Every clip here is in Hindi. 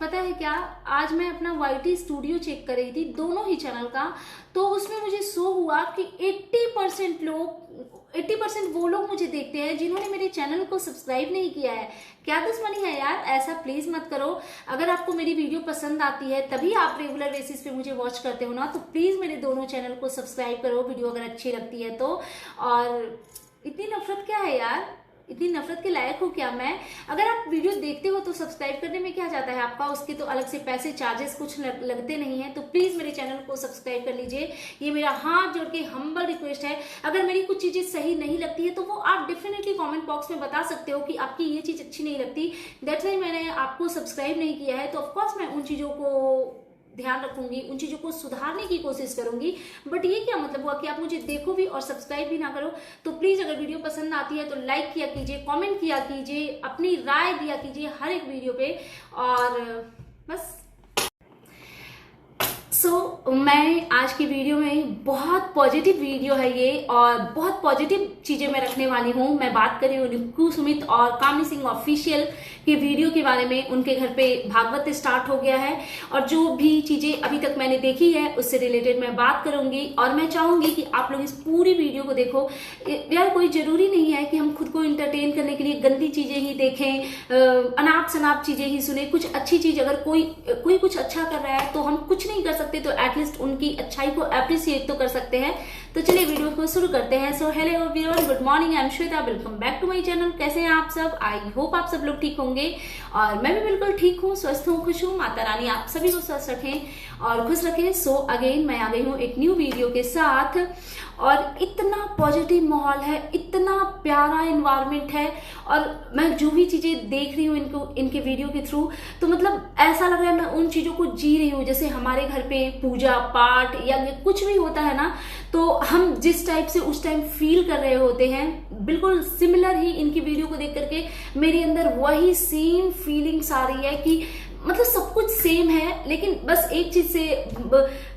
पता है क्या, आज मैं अपना YT स्टूडियो चेक कर रही थी, दोनों ही चैनल का। तो उसमें मुझे शो हुआ कि 80% वो लोग मुझे देखते हैं जिन्होंने मेरे चैनल को सब्सक्राइब नहीं किया है। क्या दुश्मनी है यार, ऐसा प्लीज मत करो। अगर आपको मेरी वीडियो पसंद आती है तभी आप रेगुलर बेसिस पे मुझे वॉच करते हो ना, तो प्लीज मेरे दोनों चैनल को सब्सक्राइब करो, वीडियो अगर अच्छी लगती है तो। और इतनी नफरत क्या है यार, इतनी नफरत के लायक हूँ क्या मैं? अगर आप वीडियो देखते हो तो सब्सक्राइब करने में क्या जाता है आपका, उसके तो अलग से पैसे चार्जेस कुछ लगते नहीं है। तो प्लीज मेरे चैनल को सब्सक्राइब कर लीजिए, ये मेरा हाथ जोड़ के हम्बल रिक्वेस्ट है। अगर मेरी कुछ चीजें सही नहीं लगती है तो वो आप डेफिनेटली कमेंट बॉक्स में बता सकते हो कि आपकी ये चीज अच्छी नहीं लगती, दैट्स वाई मैंने आपको सब्सक्राइब नहीं किया है। तो ऑफकोर्स मैं उन चीजों को ध्यान रखूंगी, उन चीजों को सुधारने की कोशिश करूंगी। बट ये क्या मतलब हुआ कि आप मुझे देखो भी और सब्सक्राइब भी ना करो? तो प्लीज अगर वीडियो पसंद आती है तो लाइक किया कीजिए, कमेंट किया कीजिए, अपनी राय दिया कीजिए हर एक वीडियो पे। और बस मैं आज की वीडियो में बहुत पॉजिटिव वीडियो है ये, और बहुत पॉजिटिव चीजें मैं रखने वाली हूँ। मैं बात कर रही हूँ निक्कू सुमित और कामनी सिंह ऑफिशियल के वीडियो के बारे में। उनके घर पे भागवत स्टार्ट हो गया है और जो भी चीजें अभी तक मैंने देखी है उससे रिलेटेड मैं बात करूंगी। और मैं चाहूंगी कि आप लोग इस पूरी वीडियो को देखो। यार कोई जरूरी नहीं है कि हम खुद को इंटरटेन करने के लिए गंदी चीजें ही देखें, अनाप शनाप चीजें ही सुने। कुछ अच्छी चीज, अगर कोई कुछ अच्छा कर रहा है तो हम कुछ नहीं कर सकते तो एटलीस्ट उनकी अच्छाई को अप्रिशिएट तो कर सकते हैं। तो चलिए वीडियो को शुरू करते हैं। So hello everyone, good morning, I am Shweta, welcome back to my channel. कैसे हैं आप सब? आई होप आप सब लोग ठीक होंगे और मैं भी बिल्कुल ठीक हूँ, स्वस्थ हूँ, खुश हूँ। माता रानी आप सभी को स्वस्थ रखें और खुश रखें। सो अगेन मैं आ गई हूँ एक न्यू वीडियो के साथ, और इतना पॉजिटिव माहौल है, इतना प्यारा एनवायरनमेंट है, और मैं जो भी चीजें देख रही हूँ इनके वीडियो के थ्रू, तो मतलब ऐसा लग रहा है मैं उन चीजों को जी रही हूँ। जैसे हमारे घर पे पूजा पाठ या कुछ भी होता है ना, तो हम जिस टाइप से उस टाइम फील कर रहे होते हैं, बिल्कुल सिमिलर ही इनकी वीडियो को देख करके मेरे अंदर वही सेम फीलिंग्स आ रही है कि मतलब सब कुछ सेम है। लेकिन बस एक चीज से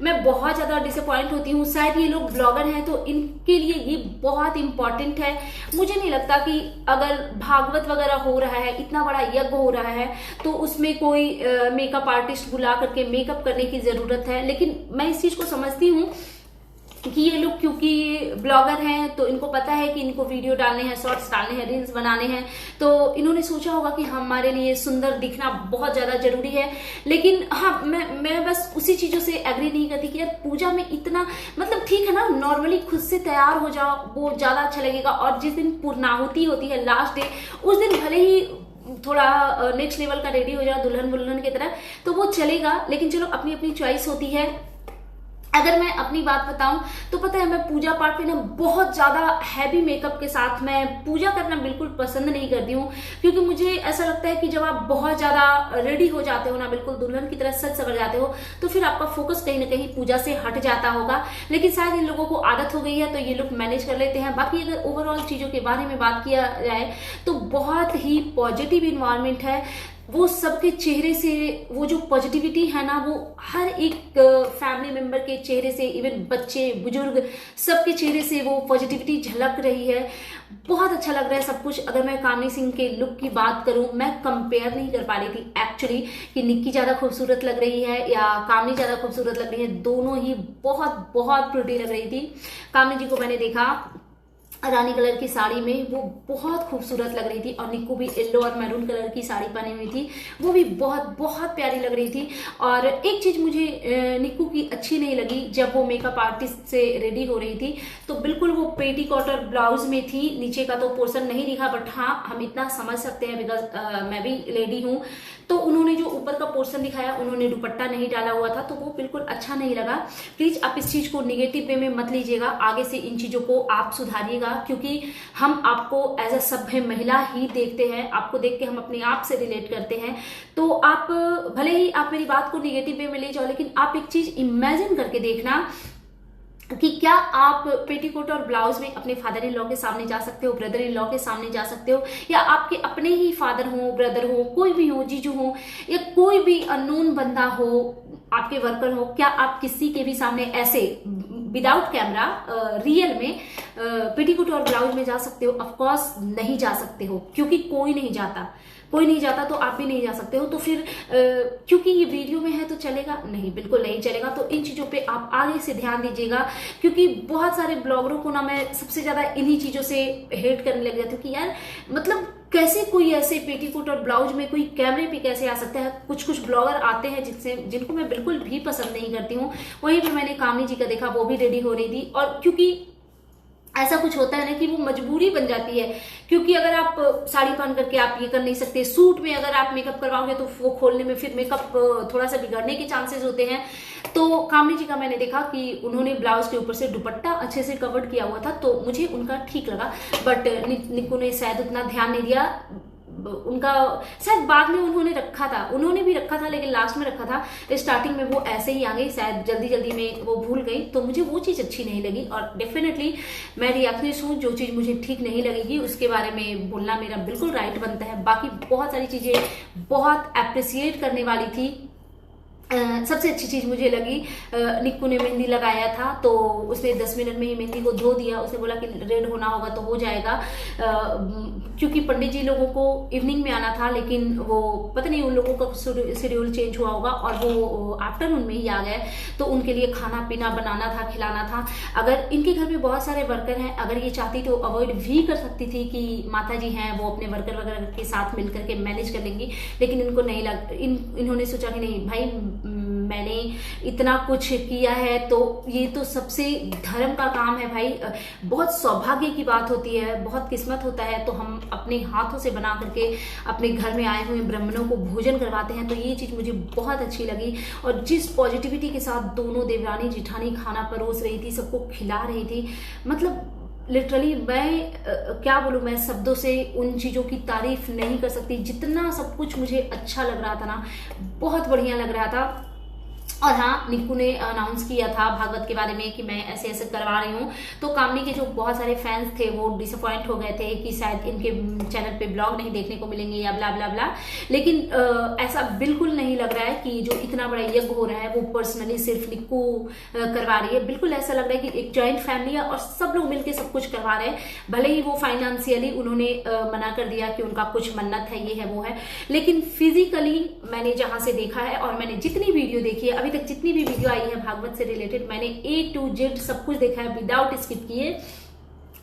मैं बहुत ज्यादा डिसअपॉइंट होती हूँ। शायद ये लोग ब्लॉगर हैं तो इनके लिए ये बहुत इंपॉर्टेंट है। मुझे नहीं लगता कि अगर भागवत वगैरह हो रहा है, इतना बड़ा यज्ञ हो रहा है, तो उसमें कोई मेकअप आर्टिस्ट बुला करके मेकअप करने की जरूरत है। लेकिन मैं इस चीज को समझती हूँ कि ये लोग क्योंकि ब्लॉगर हैं तो इनको पता है कि इनको वीडियो डालने हैं, शॉर्ट्स डालने हैं, रील्स बनाने हैं, तो इन्होंने सोचा होगा कि हमारे लिए सुंदर दिखना बहुत ज्यादा जरूरी है। लेकिन हाँ, मैं बस उसी चीजों से एग्री नहीं करती कि यार पूजा में इतना, मतलब ठीक है ना, नॉर्मली खुद से तैयार हो जाओ, वो ज्यादा अच्छा लगेगा। और जिस दिन पूर्णाहुति होती है, लास्ट डे, उस दिन भले ही थोड़ा नेक्स्ट लेवल का रेडी हो जाओ दुल्हन बुल्हन की तरह, तो वो चलेगा। लेकिन चलो, अपनी अपनी चॉइस होती है। अगर मैं अपनी बात बताऊं तो पता है, मैं पूजा पाठ पे ना बहुत ज्यादा हैवी मेकअप के साथ मैं पूजा करना बिल्कुल पसंद नहीं करती हूँ। क्योंकि मुझे ऐसा लगता है कि जब आप बहुत ज्यादा रेडी हो जाते हो ना, बिल्कुल दुल्हन की तरह सज सवर जाते हो, तो फिर आपका फोकस कहीं ना कहीं पूजा से हट जाता होगा। लेकिन शायद इन लोगों को आदत हो गई है तो ये लोग मैनेज कर लेते हैं। बाकी अगर ओवरऑल चीजों के बारे में बात किया जाए तो बहुत ही पॉजिटिव इन्वायरमेंट है। वो सबके चेहरे से वो जो पॉजिटिविटी है ना, वो हर एक फैमिली मेंबर के चेहरे से, इवन बच्चे बुजुर्ग सबके चेहरे से वो पॉजिटिविटी झलक रही है। बहुत अच्छा लग रहा है सब कुछ। अगर मैं कामनी सिंह के लुक की बात करूं, मैं कंपेयर नहीं कर पा रही थी एक्चुअली कि निक्की ज्यादा खूबसूरत लग रही है या कामनी ज्यादा खूबसूरत लग रही है। दोनों ही बहुत बहुत प्रिटी लग रही थी। कामनी जी को मैंने देखा रानी कलर की साड़ी में, वो बहुत खूबसूरत लग रही थी, और निक्कू भी येलो और मैरून कलर की साड़ी पहनी हुई थी, वो भी बहुत बहुत प्यारी लग रही थी। और एक चीज मुझे निक्कू की अच्छी नहीं लगी, जब वो मेकअप आर्टिस्ट से रेडी हो रही थी तो बिल्कुल वो पेटीकोट और ब्लाउज में थी, नीचे का तो पोर्शन नहीं दिखा। बट हाँ, हम इतना समझ सकते हैं बिकॉज मैं भी लेडी हूँ, तो उन्होंने जो ऊपर का पोर्शन दिखाया, उन्होंने दुपट्टा नहीं डाला हुआ था, तो वो बिल्कुल अच्छा नहीं लगा। प्लीज आप इस चीज को निगेटिव वे में मत लीजिएगा, आगे से इन चीजों को आप सुधारिएगा। क्योंकि हम आपको एज अ सभ्य महिला ही देखते हैं, आपको देख के हम अपने आप से रिलेट करते हैं। तो आप भले ही आप मेरी बात को निगेटिव वे में ले जाओ, लेकिन आप एक चीज इमेजिन करके देखना कि क्या आप पेटीकोट और ब्लाउज में अपने फादर इन लॉ के सामने जा सकते हो, ब्रदर इन लॉ के सामने जा सकते हो, या आपके अपने ही फादर हो, ब्रदर हो, कोई भी हो, जीजू हो, या कोई भी अननोन बंदा हो, आपके वर्कर हो, क्या आप किसी के भी सामने ऐसे विदाउट कैमरा रियल में पेटीकोट और ब्लाउज में जा सकते हो? ऑफ कोर्स नहीं जा सकते हो, क्योंकि कोई नहीं जाता। कोई नहीं जाता तो आप भी नहीं जा सकते हो, तो फिर क्योंकि ये वीडियो में है तो चलेगा नहीं, बिल्कुल नहीं चलेगा। तो इन चीजों पे आप आगे से ध्यान दीजिएगा, क्योंकि बहुत सारे ब्लॉगरों को ना मैं सबसे ज्यादा इन्हीं चीजों से हेट करने लग जाती हूँ कि यार मतलब कैसे कोई ऐसे पेटीकोट और ब्लाउज में कोई कैमरे पे कैसे आ सकता है। कुछ कुछ ब्लॉगर आते हैं जिनको मैं बिल्कुल भी पसंद नहीं करती हूँ। वहीं पे मैंने कामनी जी का देखा, वो भी रेडी हो रही थी, और क्योंकि ऐसा कुछ होता है ना कि वो मजबूरी बन जाती है, क्योंकि अगर आप साड़ी पहन करके आप ये कर नहीं सकते, सूट में अगर आप मेकअप करवाओगे तो वो खोलने में फिर मेकअप थोड़ा सा बिगड़ने के चांसेस होते हैं। तो कामनी जी का मैंने देखा कि उन्होंने ब्लाउज के ऊपर से दुपट्टा अच्छे से कवर्ड किया हुआ था, तो मुझे उनका ठीक लगा। बट निक्कू ने शायद उतना ध्यान नहीं दिया, उनका शायद बाद में उन्होंने रखा था, उन्होंने भी रखा था लेकिन लास्ट में रखा था, स्टार्टिंग में वो ऐसे ही आ गई, शायद जल्दी जल्दी में वो भूल गई, तो मुझे वो चीज अच्छी नहीं लगी। और डेफिनेटली मैं रिएक्शनिस्ट हूँ, जो चीज मुझे ठीक नहीं लगेगी उसके बारे में बोलना मेरा बिल्कुल राइट बनता है। बाकी बहुत सारी चीजें बहुत अप्रिसिएट करने वाली थी। सबसे अच्छी चीज मुझे लगी, निक्कू ने मेहंदी लगाया था तो उसने 10 मिनट में ही मेहंदी को धो दिया। उसने बोला कि रेड होना होगा तो हो जाएगा, क्योंकि पंडित जी लोगों को इवनिंग में आना था, लेकिन वो पता नहीं उन लोगों का शेड्यूल चेंज हुआ होगा और वो आफ्टरनून में ही आ गए, तो उनके लिए खाना पीना बनाना था, खिलाना था। अगर इनके घर में बहुत सारे वर्कर हैं, अगर ये चाहती तो अवॉइड भी कर सकती थी कि माता जी हैं वो अपने वर्कर वगैरह के साथ मिलकर के मैनेज कर लेंगी, लेकिन इनको नहीं लग इन्होंने सोचा कि नहीं भाई मैंने इतना कुछ किया है तो ये तो सबसे धर्म का काम है भाई, बहुत सौभाग्य की बात होती है, बहुत किस्मत होता है, तो हम अपने हाथों से बना करके अपने घर में आए हुए ब्राह्मणों को भोजन करवाते हैं। तो ये चीज मुझे बहुत अच्छी लगी, और जिस पॉजिटिविटी के साथ दोनों देवरानी जिठानी खाना परोस रही थी, सबको खिला रही थी, मतलब लिटरली मैं क्या बोलूं, मैं शब्दों से उन चीजों की तारीफ नहीं कर सकती। जितना सब कुछ मुझे अच्छा लग रहा था ना, बहुत बढ़िया लग रहा था। और हाँ, निक्कू ने अनाउंस किया था भागवत के बारे में कि मैं ऐसे ऐसे करवा रही हूँ, तो कामनी के जो बहुत सारे फैंस थे वो डिसअपॉइंट हो गए थे कि शायद इनके चैनल पे ब्लॉग नहीं देखने को मिलेंगे या ब्ला ब्ला ब्ला, लेकिन ऐसा बिल्कुल नहीं लग रहा है कि जो इतना बड़ा यज्ञ हो रहा है वो पर्सनली सिर्फ निक्कू करवा रही है। बिल्कुल ऐसा लग रहा है कि एक जॉइंट फैमिली है और सब लोग मिलकर सब कुछ करवा रहे हैं। भले ही वो फाइनेंशियली उन्होंने मना कर दिया कि उनका कुछ मन्नत है, ये है वो है, लेकिन फिजिकली मैंने जहां से देखा है और मैंने जितनी वीडियो देखी है अभी तक, जितनी भी वीडियो आई है भागवत से रिलेटेड, मैंने A to Z सब कुछ देखा है विदाउट स्किप किए।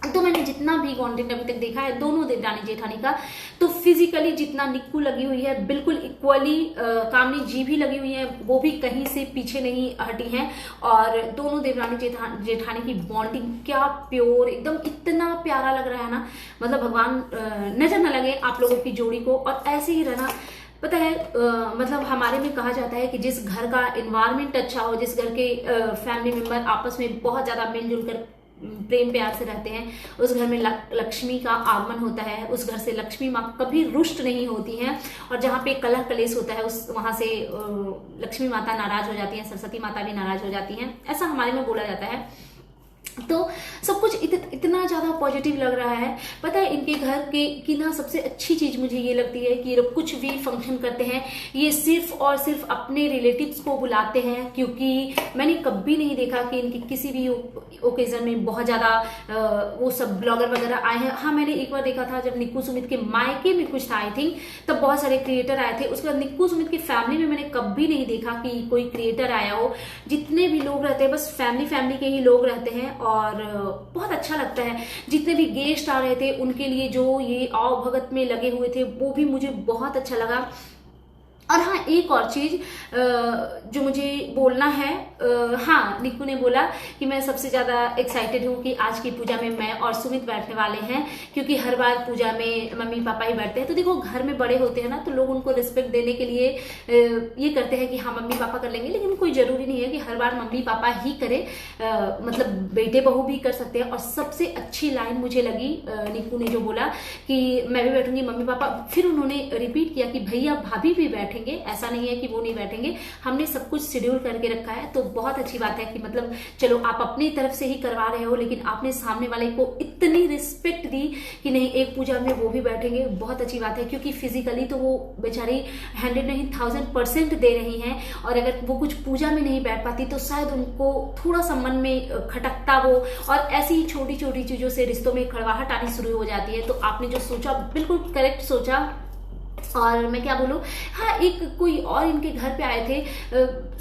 तो मैंने जितना भी कंटेंट अभी तक देखा है दोनों देवरानी जेठानी का, तो फिजिकली जितना निक्कू लगी हुई है बिल्कुल इक्वली कामनी जी भी लगी हुई है, वो भी कहीं से पीछे नहीं हटी हैं। और दोनों देवरानी जेठानी की बॉन्डिंग क्या प्योर, एकदम इतना प्यारा लग रहा है ना, मतलब भगवान नजर न लगे आप लोगों की जोड़ी को, और ऐसे ही रहना। पता है मतलब हमारे में कहा जाता है कि जिस घर का एनवायरनमेंट अच्छा हो, जिस घर के फैमिली मेंबर आपस में बहुत ज्यादा मिलजुल कर प्रेम प्यार से रहते हैं, उस घर में लक्ष्मी का आगमन होता है, उस घर से लक्ष्मी माँ कभी रुष्ट नहीं होती हैं, और जहाँ पे कलह कलेश होता है उस वहां से लक्ष्मी माता नाराज हो जाती है, सरस्वती माता भी नाराज हो जाती हैं, ऐसा हमारे में बोला जाता है। तो सब कुछ इतना ज्यादा पॉजिटिव लग रहा है। पता है इनके घर की ना सबसे अच्छी चीज मुझे ये लगती है कि ये कुछ भी फंक्शन करते हैं ये सिर्फ और सिर्फ अपने रिलेटिव्स को बुलाते हैं, क्योंकि मैंने कभी नहीं देखा कि इनके किसी भी ओकेजन में बहुत ज्यादा वो सब ब्लॉगर वगैरह आए हैं। हाँ, मैंने एक बार देखा था जब निक्कू सुमित के मायके में कुछ था आई थिंक, तब बहुत सारे क्रिएटर आए थे। उसके बाद निक्कू सुमित की फैमिली में मैंने कभी नहीं देखा कि कोई क्रिएटर आया हो। जितने भी लोग रहते हैं बस फैमिली के ही लोग रहते हैं, और बहुत अच्छा लगता है। जितने भी गेस्ट आ रहे थे उनके लिए जो ये आओ भगत में लगे हुए थे वो भी मुझे बहुत अच्छा लगा। और हाँ, एक और चीज जो मुझे बोलना है, हाँ, निक्कू ने बोला कि मैं सबसे ज्यादा एक्साइटेड हूँ कि आज की पूजा में मैं और सुमित बैठने वाले हैं, क्योंकि हर बार पूजा में मम्मी पापा ही बैठते हैं। तो देखो, घर में बड़े होते हैं ना, तो लोग उनको रिस्पेक्ट देने के लिए ये करते हैं कि हाँ मम्मी पापा कर लेंगे, लेकिन कोई जरूरी नहीं है कि हर बार मम्मी पापा ही करे, मतलब बेटे बहू भी कर सकते हैं। और सबसे अच्छी लाइन मुझे लगी निक्कू ने जो बोला कि मैं भी बैठूंगी मम्मी पापा, फिर उन्होंने रिपीट किया कि भैया भाभी भी बैठेंगे, ऐसा नहीं है कि वो नहीं बैठेंगे, हमने सब कुछ शेड्यूल करके रखा है। तो बहुत अच्छी बात है कि मतलब चलो आप अपनी तरफ से ही करवा रहे हो, लेकिन आपने सामने वाले को इतनी रिस्पेक्ट दी कि नहीं एक पूजा में वो भी बैठेंगे। बहुत अच्छी बात है, क्योंकि फिजिकली तो वो बेचारी 100 नहीं 1000% दे रही हैं, और अगर वो कुछ पूजा में नहीं बैठ पाती तो शायद उनको थोड़ा सा मन में खटकता वो, और ऐसी ही छोटी छोटी चीजों से रिश्तों में कड़वाहट आनी शुरू हो जाती है। तो आपने जो सोचा बिल्कुल करेक्ट सोचा, और मैं क्या बोलूँ, हाँ एक कोई और इनके घर पे आए थे,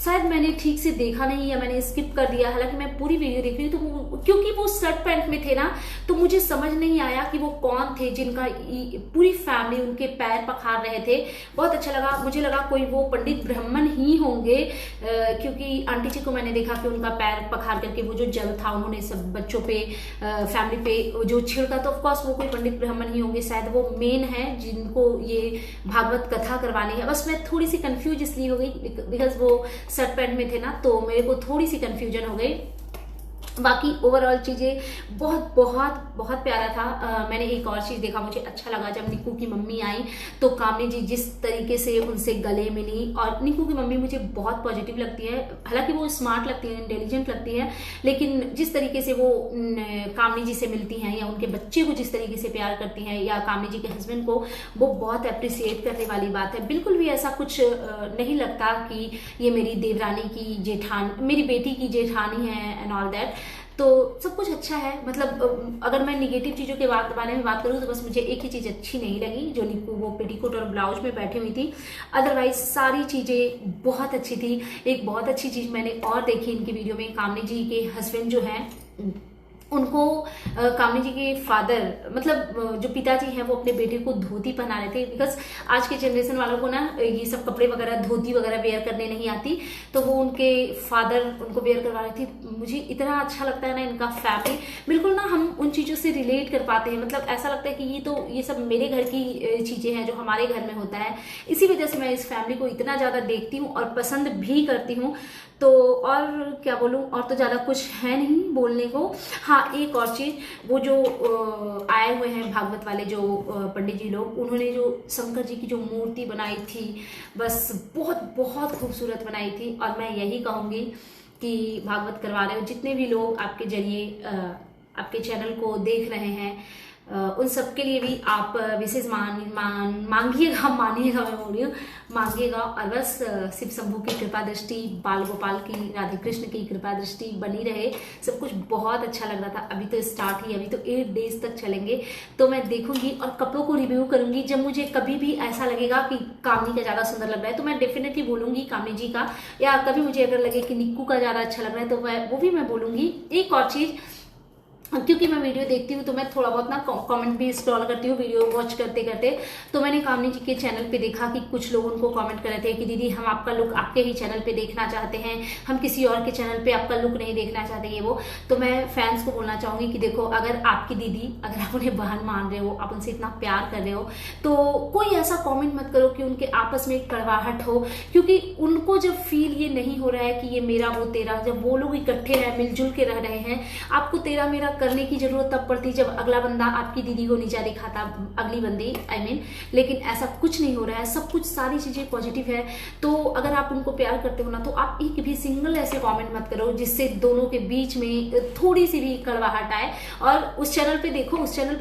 शायद मैंने ठीक से देखा नहीं या मैंने स्किप कर दिया, हालांकि मैं पूरी वीडियो देख रही हूँ। तो क्योंकि वो शर्ट पैंट में थे ना, तो मुझे समझ नहीं आया कि वो कौन थे जिनका पूरी फैमिली उनके पैर पखार रहे थे। बहुत अच्छा लगा, मुझे लगा कोई वो पंडित ब्राह्मण ही होंगे, क्योंकि आंटी जी को मैंने देखा कि उनका पैर पखार करके वो जो जल था उन्होंने सब बच्चों पे, फैमिली पे जो छिड़का, तो ऑफकोर्स वो कोई पंडित ब्राह्मण ही होंगे, शायद वो मेन है जिनको ये भागवत कथा करवानी है। बस मैं थोड़ी सी कंफ्यूज इसलिए हो गई बिकॉज वो शर्ट पैंट में थे ना, तो मेरे को थोड़ी सी कंफ्यूजन हो गई। बाकी ओवरऑल चीजें बहुत बहुत बहुत प्यारा था। मैंने एक और चीज देखा, मुझे अच्छा लगा जब निक्कू की मम्मी आई तो कामनी जी जिस तरीके से उनसे गले मिली, और निक्कू की मम्मी मुझे बहुत पॉजिटिव लगती है, हालांकि वो स्मार्ट लगती है, इंटेलिजेंट लगती है, लेकिन जिस तरीके से वो कामनी जी से मिलती हैं या उनके बच्चे को जिस तरीके से प्यार करती हैं या कामनी जी के हस्बैंड को, वो बहुत अप्रिसिएट करने वाली बात है। बिल्कुल भी ऐसा कुछ नहीं लगता कि ये मेरी देवरानी की जेठान, मेरी बेटी की जेठानी है एंड ऑल दैट। तो सब कुछ अच्छा है। मतलब अगर मैं निगेटिव चीजों के बारे में बात करूं तो बस मुझे एक ही चीज अच्छी नहीं लगी, जो निक्कू वो पेटीकोट और ब्लाउज में बैठी हुई थी। अदरवाइज सारी चीजें बहुत अच्छी थी। एक बहुत अच्छी चीज मैंने और देखी इनकी वीडियो में, कामनी जी के हस्बैंड जो हैं उनको कामनी जी के फादर, मतलब जो पिताजी हैं, वो अपने बेटे को धोती पहना रहे थे। बिकॉज आज के जनरेशन वालों को ना ये सब कपड़े वगैरह, धोती वगैरह वेयर करने नहीं आती, तो वो उनके फादर उनको वेयर करवा रहे थे। मुझे इतना अच्छा लगता है ना इनका फैमिली, बिल्कुल ना हम उन चीजों से रिलेट कर पाते हैं। मतलब ऐसा लगता है कि ये सब मेरे घर की चीजें हैं जो हमारे घर में होता है। इसी वजह से मैं इस फैमिली को इतना ज्यादा देखती हूँ और पसंद भी करती हूँ। तो और क्या बोलूं, और तो ज्यादा कुछ है नहीं बोलने को। हाँ एक और चीज, वो जो आए हुए हैं भागवत वाले जो पंडित जी लोग, उन्होंने जो शंकर जी की जो मूर्ति बनाई थी, बस बहुत बहुत खूबसूरत बनाई थी। और मैं यही कहूंगी कि भागवत करवा रहे हो जितने भी लोग आपके जरिए आपके चैनल को देख रहे हैं, उन सब के लिए भी आप विशेष मांगिएगा, मानिएगा, मैं बोल रही हूँ, मांगिएगा। और बस शिव शंभू की कृपा दृष्टि, बाल गोपाल की, राधे कृष्ण की कृपा दृष्टि बनी रहे। सब कुछ बहुत अच्छा लग रहा था। अभी तो स्टार्ट ही, अभी तो 8 डेज तक चलेंगे, तो मैं देखूंगी और कपड़ों को रिव्यू करूंगी। जब मुझे कभी भी ऐसा लगेगा कि कामनी का ज्यादा सुंदर लग रहा है तो मैं डेफिनेटली बोलूंगी कामनी जी का, या कभी मुझे अगर लगे कि निक्कू का ज्यादा अच्छा लग रहा है तो वो भी मैं बोलूंगी। एक और चीज, क्योंकि मैं वीडियो देखती हूँ तो मैं थोड़ा बहुत ना कमेंट भी स्क्रॉल करती हूँ वीडियो वॉच करते करते, तो मैंने कामनी जी के चैनल पे देखा कि कुछ लोग उनको कमेंट कर रहे थे कि दीदी हम आपका लुक आपके ही चैनल पे देखना चाहते हैं, हम किसी और के चैनल पे आपका लुक नहीं देखना चाहते, ये वो। तो मैं फैंस को बोलना चाहूंगी कि देखो, अगर आपकी दीदी, अगर आप उन्हें बहन मान रहे हो, आप उनसे इतना प्यार कर रहे हो, तो कोई ऐसा कॉमेंट मत करो कि उनके आपस में एक कड़वाहट हो, क्योंकि उनको जब फील ये नहीं हो रहा है कि ये मेरा वो तेरा, जब वो लोग इकट्ठे रहे, मिलजुल के रह रहे हैं, आपको तेरा मेरा करने की जरूरत तब पड़ती जब अगला बंदा आपकी दीदी को नीचा दिखाता, अगली बंदी आई मीन। लेकिन ऐसा कुछ नहीं हो रहा है, सब कुछ सारी चीजें पॉजिटिव है। तो अगर आप उनको प्यार करते हो ना, तो आप एक भी सिंगल ऐसे कमेंट मत करो जिससे दोनों के बीच में थोड़ी सी भी कड़वाहट आए। और उस चैनल पे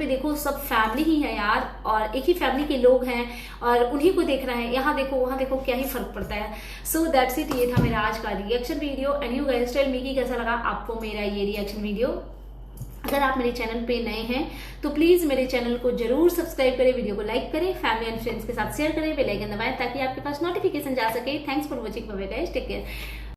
देखो, सब फैमिली ही है यार, और एक ही फैमिली के लोग हैं और उन्हीं को देख रहे हैं। यहाँ देखो वहां देखो, क्या ही फर्क पड़ता है। सो दैट्स इट, ये था मेरा आज का reaction video. And you guys tell me कि कैसा लगा आपको मेरा ये रिएक्शन वीडियो। अगर आप मेरे चैनल पे नए हैं तो प्लीज मेरे चैनल को जरूर सब्सक्राइब करें, वीडियो को लाइक करें, फैमिली एंड फ्रेंड्स के साथ शेयर करें, बेल आइकन दबाएं ताकि आपके पास नोटिफिकेशन जा सके। Thanks for watching, bye guys, take care.